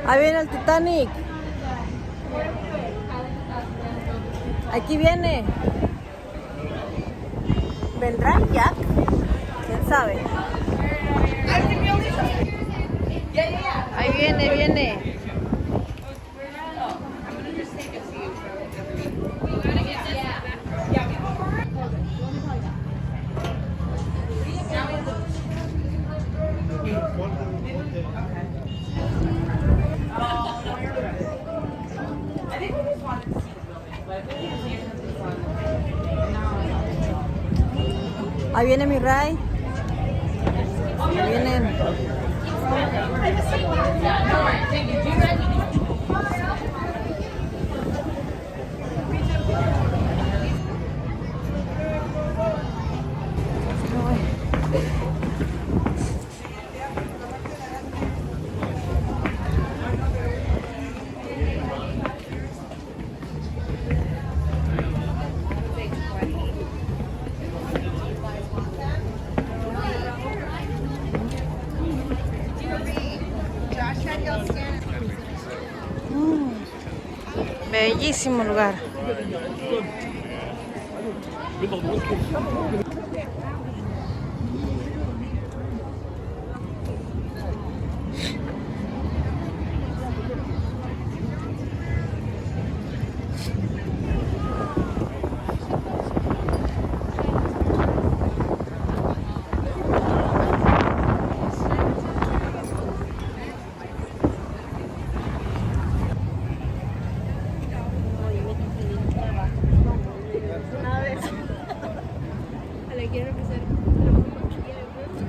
Ahí viene el Titanic. Aquí viene. ¿Vendrá Jack? ¿Quién sabe? Ahí viene. Ahí viene mi Ray. Ahí vienen. Bellísimo lugar.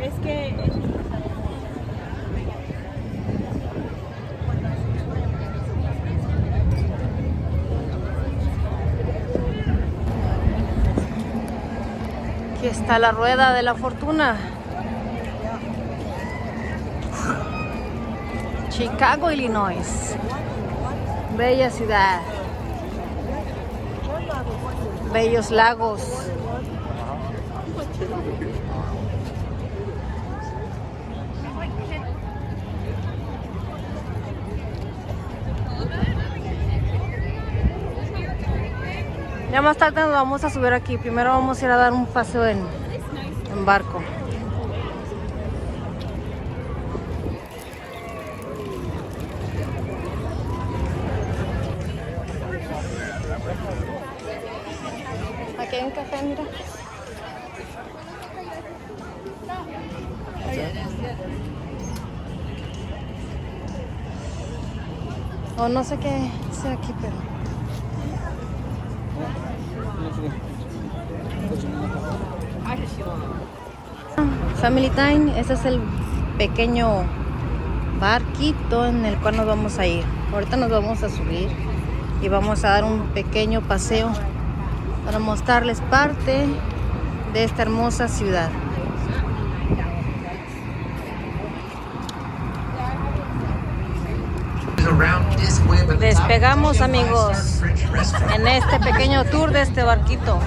Es que aquí está la rueda de la fortuna. Chicago, Illinois. Bella ciudad. Bellos lagos. Ya más tarde nos vamos a subir aquí. Primero vamos a ir a dar un paseo en barco. Aquí hay un café, mira. O no sé qué sea aquí, pero... Family Time, este es el pequeño barquito en el cual nos vamos a ir. Ahorita nos vamos a subir y vamos a dar un pequeño paseo para mostrarles parte de esta hermosa ciudad. Despegamos, amigos, en este pequeño tour de este barquito.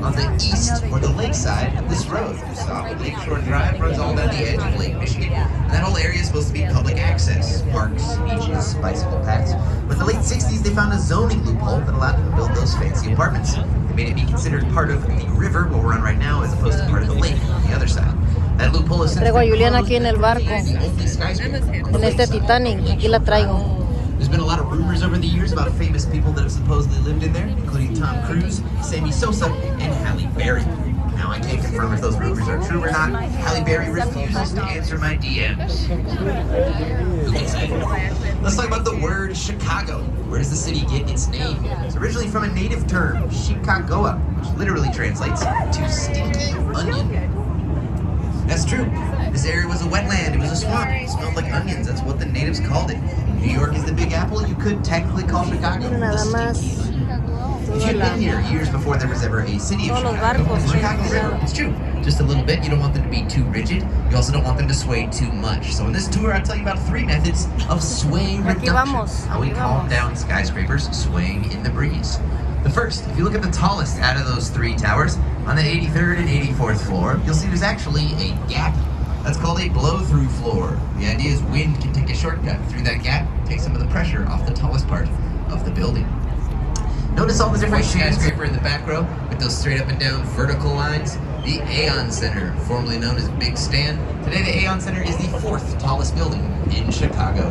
On the east or the lakeside of this road. Stop Lakeshore Drive runs all down the edge of Lake Michigan. And that whole area is supposed to be public access, parks, beaches, bicycle paths. But in the late 60s, they found a zoning loophole that allowed them to build those fancy apartments. They made it be considered part of the river where we're on right now, as opposed to part of the lake on the other side. That loophole is traigo a Juliana aquí en el barco, en este Titanic. Aquí la traigo. There's been a lot of rumors over the years about famous people that have supposedly lived in there, including Tom Cruise, Sammy Sosa, and Halle Berry. Now, I can't confirm if those rumors are true or not. Halle Berry refuses to answer my DMs. Who can say? Let's talk about the word Chicago. Where does the city get its name? It's originally from a native term, Chicagoa, which literally translates to stinky onion. That's true. This area was a wetland, it was a swamp, it smelled like onions, that's what the natives called it. New York is the Big Apple, you could technically call Chicago the stinky onion. If you'd been here years before there was ever a city of Chicago, the Chicago River, it's true. Just a little bit, you don't want them to be too rigid, you also don't want them to sway too much. So in this tour, I'll tell you about 3 methods of sway reduction. How we calm down skyscrapers swaying in the breeze. The first, if you look at the tallest out of those 3 towers, on the 83rd and 84th floor, you'll see there's actually a gap That's called a blow-through floor. The idea is wind can take a shortcut through that gap, take some of the pressure off the tallest part of the building. Notice all the different skyscraper in the back row with those straight up and down vertical lines. The Aon Center, formerly known as Big Stan. Today the Aon Center is the 4th tallest building in Chicago.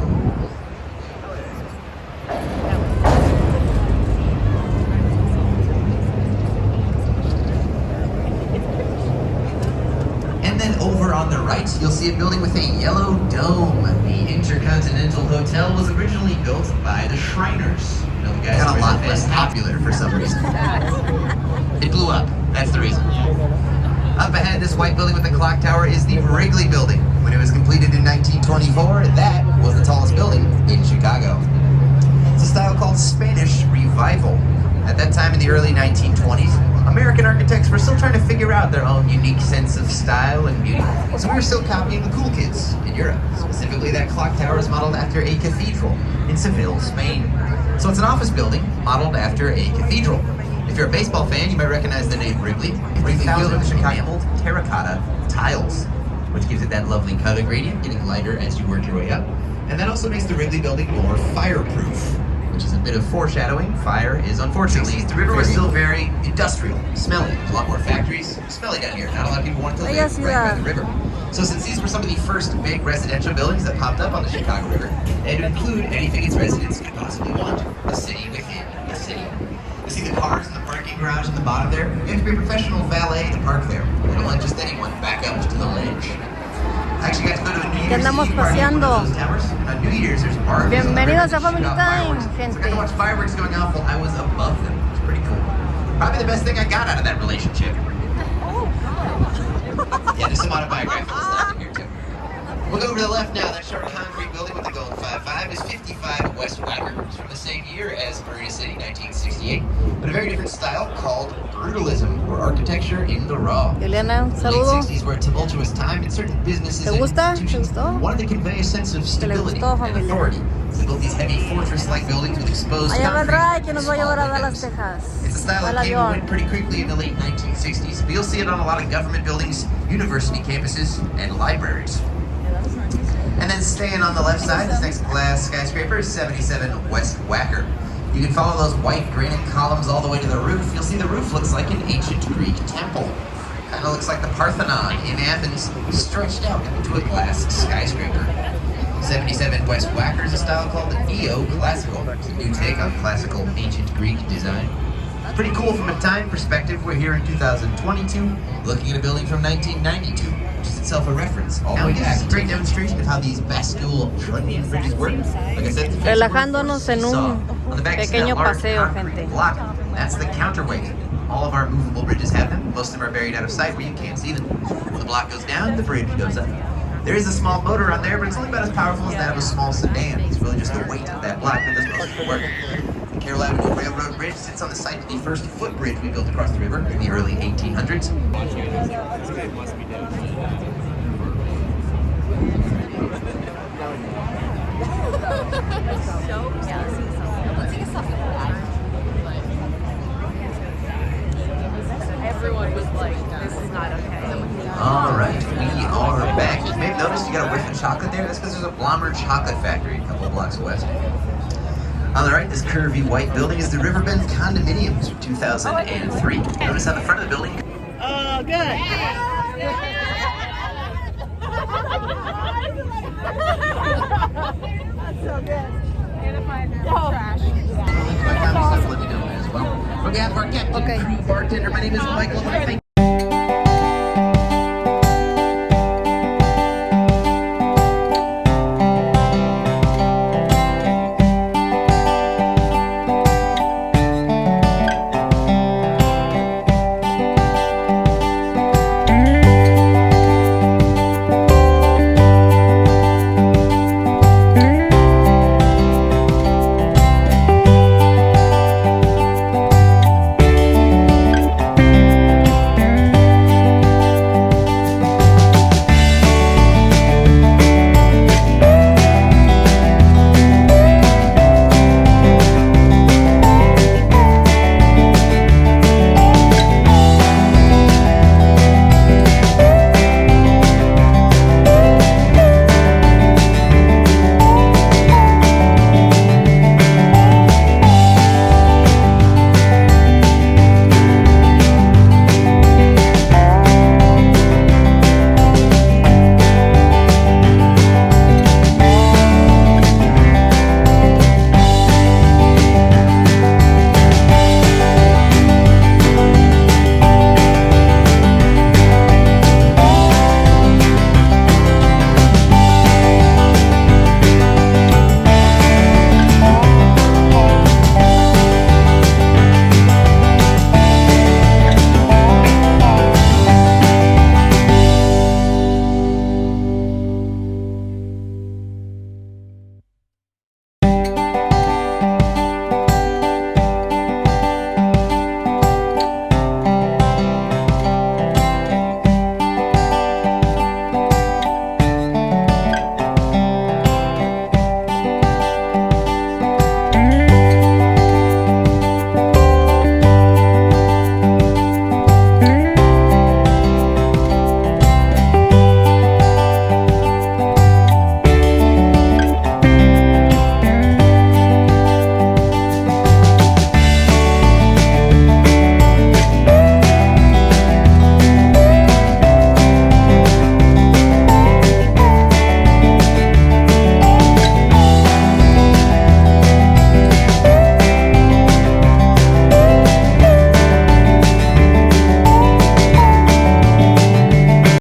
And then over on the right, you'll see a building with a yellow dome. The Intercontinental Hotel was originally built by the Shriners. You know, the guys got a lot less popular for some reason. It blew up. That's the reason. Up ahead, this white building with the clock tower is the Wrigley Building. When it was completed in 1924, that was the tallest building in Chicago. It's a style called Spanish Revival. At that time in the early 1920s, American architects were still trying to figure out their own unique sense of style and beauty. So we were still copying the cool kids in Europe. Specifically, that clock tower is modeled after a cathedral in Seville, Spain. So it's an office building modeled after a cathedral. If you're a baseball fan, you might recognize the name Wrigley. Wrigley Field with enameled terracotta tiles, which gives it that lovely color gradient, getting lighter as you work your way up. And that also makes the Wrigley Building more fireproof, which is a bit of foreshadowing. Fire is unfortunately, the river was still very industrial, smelly. There's a lot more factories, smelly down here. Not a lot of people want to live right by the river. So since these were some of the first big residential buildings that popped up on the Chicago River, they had to include anything its residents could possibly want. A city within a city. You see the cars in the parking garage in the bottom there? You have to be a professional valet to park there. They don't let just anyone back up to the ledge. I actually got to go to a New Year's Eve party in one of those towers. On New Year's, there's bars. Bienvenidos a Family Time, gente. So I got to watch fireworks going off while I was above them. It's pretty cool. Probably the best thing I got out of that relationship. Yeah, there's some autobiographical stuff in here too. We'll go over to the left now. That short concrete building with the golden 5-5 is 55 West Wacker. It's from the same year as Marina City, 1968, but a very different style called brutalism, or architecture in the raw. Juliana, un The saludo. late 60s were a tumultuous time, and certain businesses and institutions wanted to convey a sense of stability and authority. They built these heavy fortress-like buildings with exposed Allá concrete vendrá que nos va a and llevar a small Dallas, windows. Texas. It's a style Al that came and avión. went pretty quickly in the late 1960s, but you'll see it on a lot of government buildings, university campuses, and libraries. And then staying on the left side, this next glass skyscraper is 77 West Wacker. You can follow those white granite columns all the way to the roof. You'll see the roof looks like an ancient Greek temple. Kind of looks like the Parthenon in Athens, stretched out into a glass skyscraper. 77 West Wacker is a style called the Neoclassical. It's a new take on classical ancient Greek design. Pretty cool from a time perspective. We're here in 2022, looking at a building from 1992, which is itself a reference. All the way back. It's a great demonstration of how these Bascule trunnion bridges work. Like I said, the Relajándonos en un on the back is that pequeño large paseo, concrete gente. block. That's the counterweight. All of our movable bridges have them. Most of them are buried out of sight where you can't see them. When the block goes down, the bridge goes up. There is a small motor on there, but it's only about as powerful as that of a small sedan. It's really just the weight of that block that does most of the work. The Carroll Avenue Railroad Bridge sits on the site of the first footbridge we built across the river in the early 1800s. Everyone was like, this is not okay. All right, we are back. You may have noticed you got a whiff of chocolate there. That's because there's a Blommer chocolate factory a couple of blocks west. On the right, this curvy white building is the Riverbend Condominiums from 2003. Notice on the front of the building. Oh, good. That's so good. And if I trash. Let me know as well. On behalf of our captain, Okay. crew, bartender, my name is Michael. I want to thank